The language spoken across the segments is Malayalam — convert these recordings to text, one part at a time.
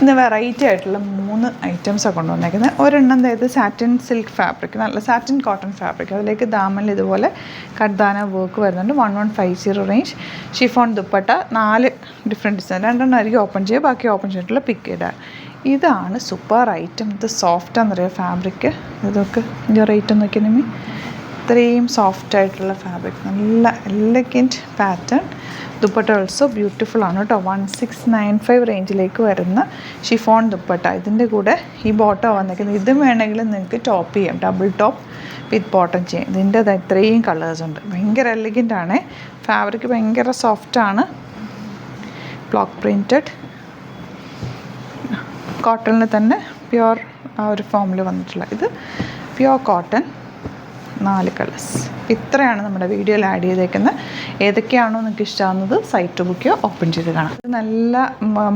ഇന്ന് വെറൈറ്റി ആയിട്ടുള്ള 3 ഐറ്റംസാണ് കൊണ്ടുവന്നേക്കുന്നത്. ഒരെണ്ണം അതായത് സാറ്റിൻ സിൽക്ക് ഫാബ്രിക്, നല്ല സാറ്റിൻ കോട്ടൺ ഫാബ്രിക്, അതിലേക്ക് ദാമനിൽ ഇതുപോലെ കർദാന വർക്ക് വരുന്നുണ്ട്. 1150 range. Chiffon dupatta, 4 different design, 2 ആയിരിക്കും ഓപ്പൺ ചെയ്യുക, ബാക്കി ഓപ്പൺ ചെയ്തിട്ടുള്ള പിക്ക് ഇടുക. ഇതാണ് സൂപ്പർ ഐറ്റം. ഇത് സോഫ്റ്റാണെന്നറിയാം ഫാബ്രിക്. ഇതൊക്കെ ഇതിൻ്റെ റേറ്റ് നോക്കിയാൽ നിമ്മി ഇത്രയും സോഫ്റ്റ് ആയിട്ടുള്ള ഫാബ്രിക്, നല്ല elegant pattern. Dupatta also beautiful ആണ് കേട്ടോ. 1695 റേഞ്ചിലേക്ക് വരുന്ന ഷിഫോൺ ദുപ്പട്ട. ഇതിൻ്റെ കൂടെ ഈ ബോട്ടം വന്നിരിക്കുന്നത്. ഇതും വേണമെങ്കിൽ നിങ്ങൾക്ക് ടോപ്പ് ചെയ്യാം, ഡബിൾ ടോപ്പ് വിത്ത് ബോട്ടം ചെയ്യാം. ഇതിൻ്റെ ഇത്രയും കളേഴ്സ് ഉണ്ട്. ഭയങ്കര എലഗൻ്റ് ആണ് ഫാബ്രിക്, ഭയങ്കര സോഫ്റ്റാണ്. ബ്ലോക്ക് പ്രിൻറ്റഡ് കോട്ടണിൽ തന്നെ പ്യുവർ ആ ഒരു ഫോമിൽ വന്നിട്ടുള്ള ഇത് പ്യുവർ കോട്ടൺ. 4 കളേഴ്സ്. ഇത്രയാണ് നമ്മുടെ വീഡിയോയിൽ ആഡ് ചെയ്തേക്കുന്നത്. ഏതൊക്കെയാണോ നിങ്ങൾക്ക് ഇഷ്ടമാകുന്നത് സൈറ്റ് ബുക്കോ ഓപ്പൺ ചെയ്ത് കാണാം. നല്ല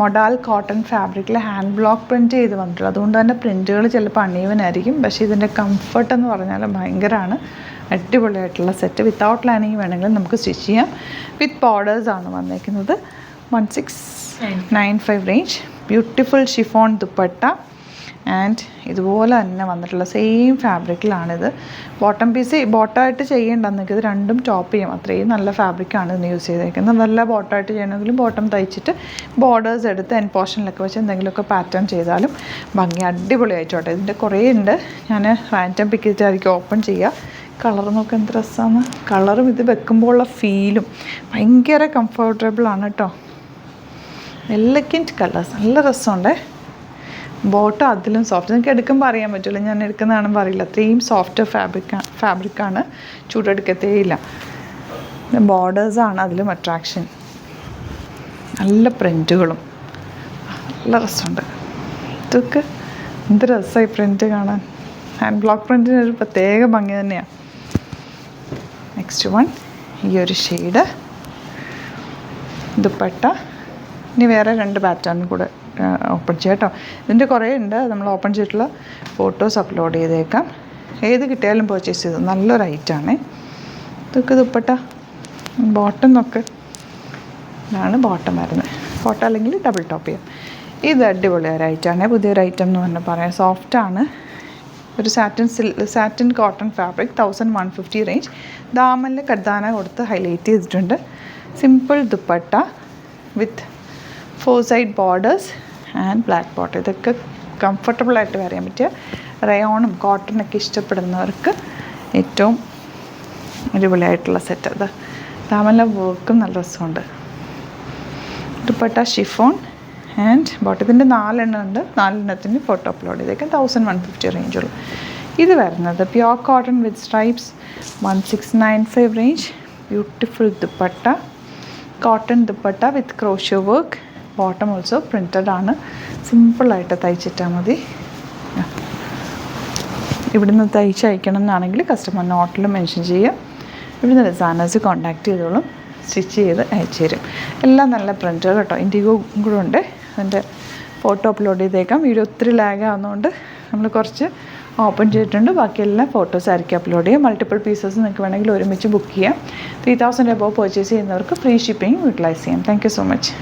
മൊഡാൽ കോട്ടൺ ഫാബ്രിക്കിൽ ഹാൻഡ് ബ്ലോക്ക് പ്രിൻറ്റ് ചെയ്ത് വന്നിട്ടുള്ളത്. അതുകൊണ്ട് തന്നെ പ്രിൻറ്റുകൾ ചിലപ്പോൾ അണീവനായിരിക്കും, പക്ഷേ ഇതിൻ്റെ കംഫർട്ട് എന്ന് പറഞ്ഞാൽ ഭയങ്കരമാണ്. അടിപൊളിയായിട്ടുള്ള സെറ്റ്. വിത്തൗട്ട് ലൈനിങ് വേണമെങ്കിൽ നമുക്ക് സ്റ്റിച്ച് ചെയ്യാം. വിത്ത് ബോർഡേഴ്സാണ് വന്നേക്കുന്നത്. 1695 range. Beautiful chiffon dupatta and ഇതുപോലെ തന്നെ വന്നിട്ടുള്ള സെയിം ഫാബ്രിക്കിലാണിത്. ബോട്ടം പീസ് ബോട്ടമായിട്ട് ചെയ്യേണ്ട, നിങ്ങൾക്ക് ഇത് രണ്ടും ടോപ്പ് ചെയ്യാം. അത്രയും നല്ല ഫാബ്രിക്കാണ് ഇന്ന് യൂസ് ചെയ്തേക്കുന്നത്. നല്ല ബോട്ടമായിട്ട് ചെയ്യണമെങ്കിലും ബോട്ടം തയ്ച്ചിട്ട് ബോർഡേഴ്സ് എടുത്ത് എൻ പോർഷനിലൊക്കെ വെച്ച് എന്തെങ്കിലുമൊക്കെ പാറ്റേൺ ചെയ്താലും ഭംഗി അടിപൊളിയായിട്ടോട്ടെ. ഇതിൻ്റെ കുറേ ഉണ്ട്. ഞാൻ റാൻഡം പിക്ക് ചെയ്തിട്ടായിരിക്കും ഓപ്പൺ ചെയ്യുക. കളർ നോക്കാൻ എന്ത് രസമാണ്. കളറും ഇത് വെക്കുമ്പോഴുള്ള ഫീലും ഭയങ്കര കംഫർട്ടബിളാണ് കേട്ടോ. എലഗൻറ്റ് കളേഴ്സ്, നല്ല രസമുണ്ട്. ബോട്ടം അതിലും സോഫ്റ്റ്, നിങ്ങൾക്ക് എടുക്കുമ്പോൾ അറിയാൻ പറ്റില്ല. ഞാൻ എടുക്കുന്നതാണെന്ന് പറയില്ല, അത്രയും സോഫ്റ്റ് ഫാബ്രിക്കാണ്. ചൂടെടുക്കത്തേയില്ല. ബോർഡേഴ്സാണ് അതിലും അട്രാക്ഷൻ. നല്ല പ്രിൻറ്റുകളും നല്ല രസമുണ്ട്. ഇതൊക്കെ എന്ത് രസമായി പ്രിൻറ്റ് കാണാൻ. ഹാൻഡ് ബ്ലോക്ക് പ്രിൻറ്റിന് ഒരു പ്രത്യേക ഭംഗി തന്നെയാണ്. നെക്സ്റ്റ് വൺ ഈ ഒരു ഷെയ്ഡ് ദുപ്പട്ട. ഇനി വേറെ 2 പാറ്റേൺ കൂടെ ഓപ്പൺ ചെയ്യാം കേട്ടോ. ഇതിൻ്റെ കുറേ ഉണ്ട്. നമ്മൾ ഓപ്പൺ ചെയ്തിട്ടുള്ള ഫോട്ടോസ് അപ്ലോഡ് ചെയ്തേക്കാം. ഏത് കിട്ടിയാലും പർച്ചേസ് ചെയ്തു. നല്ലൊരു ഐറ്റാണ്. ഇതൊക്കെ ദുപ്പട്ട. ബോട്ടം നോക്ക്, ഇതാണ് ബോട്ടം വരുന്നത്. ബോട്ടം അല്ലെങ്കിൽ ഡബിൾ ടോപ്പ് ചെയ്യാം. ഇത് അടിപൊളി ഒരു ഐറ്റാണ്. പുതിയൊരു ഐറ്റം എന്ന് പറഞ്ഞാൽ പറയാം. സോഫ്റ്റാണ്. ഒരു സാറ്റിൻ കോട്ടൺ ഫാബ്രിക്. 1150 റേഞ്ച്. ദാമനിൽ കർദാന കൊടുത്ത് ഹൈലൈറ്റ് ചെയ്തിട്ടുണ്ട്. Simple dupatta with 4 side borders and black bottom. ഇതൊക്കെ കംഫർട്ടബിളായിട്ട് വരാൻ പറ്റിയ റയോണും കോട്ടണൊക്കെ ഇഷ്ടപ്പെടുന്നവർക്ക് ഏറ്റവും അടിപൊളിയായിട്ടുള്ള സെറ്റ്. അത് ദാമനിലെ വർക്കും നല്ല രസമുണ്ട്. ദുപ്പട്ട ഷിഫോൺ ആൻഡ് ബോട്ടത്തിൻ്റെ 4 എണ്ണം ഉണ്ട്. 4 എണ്ണത്തിന് ഫോട്ടോ അപ്ലോഡ് ചെയ്തേക്കാം. 1150 റേഞ്ചുള്ളൂ. ഇത് വരുന്നത് പ്യുവർ കോട്ടൺ വിത്ത് stripes. 1695 range. Beautiful dupatta. Cotton dupatta വിത്ത് crochet work. Bottom also printed ആണ്. സിമ്പിളായിട്ട് തയ്ച്ചിട്ടാൽ മതി. ഇവിടുന്ന് തയ്ച്ച് അയക്കണം എന്നാണെങ്കിൽ കസ്റ്റമർ നോട്ടിൽ മെൻഷൻ ചെയ്യാം. ഇവിടുന്ന് ഡിസൈനേഴ്സ് കോൺടാക്റ്റ് ചെയ്തോളും, സ്റ്റിച്ച് ചെയ്ത് അയച്ചു തരും. എല്ലാം നല്ല പ്രിൻറ്റുകൾ കേട്ടോ. ഇൻഡിഗോ കൂടെ ഉണ്ട്. അതിൻ്റെ ഫോട്ടോ അപ്ലോഡ് ചെയ്തേക്കാം. വീഡിയോ ഒത്തിരി ലാഗ് ആവുന്നതുകൊണ്ട് നമ്മൾ കുറച്ച് ഓപ്പൺ ചെയ്തിട്ടുണ്ട്. ബാക്കിയെല്ലാം ഫോട്ടോസ് ആയിരിക്കും അപ്ലോഡ് ചെയ്യുക. മൾട്ടിപ്പിൾ പീസസ് നിങ്ങൾക്ക് വേണമെങ്കിൽ ഒരുമിച്ച് ബുക്ക് ചെയ്യാം. 3000 എബോവ് പർച്ചേസ് ചെയ്യുന്നവർക്ക് ഫ്രീ ഷിപ്പിംഗ് യൂട്ടിലൈസ് ചെയ്യാം. Thank you so much.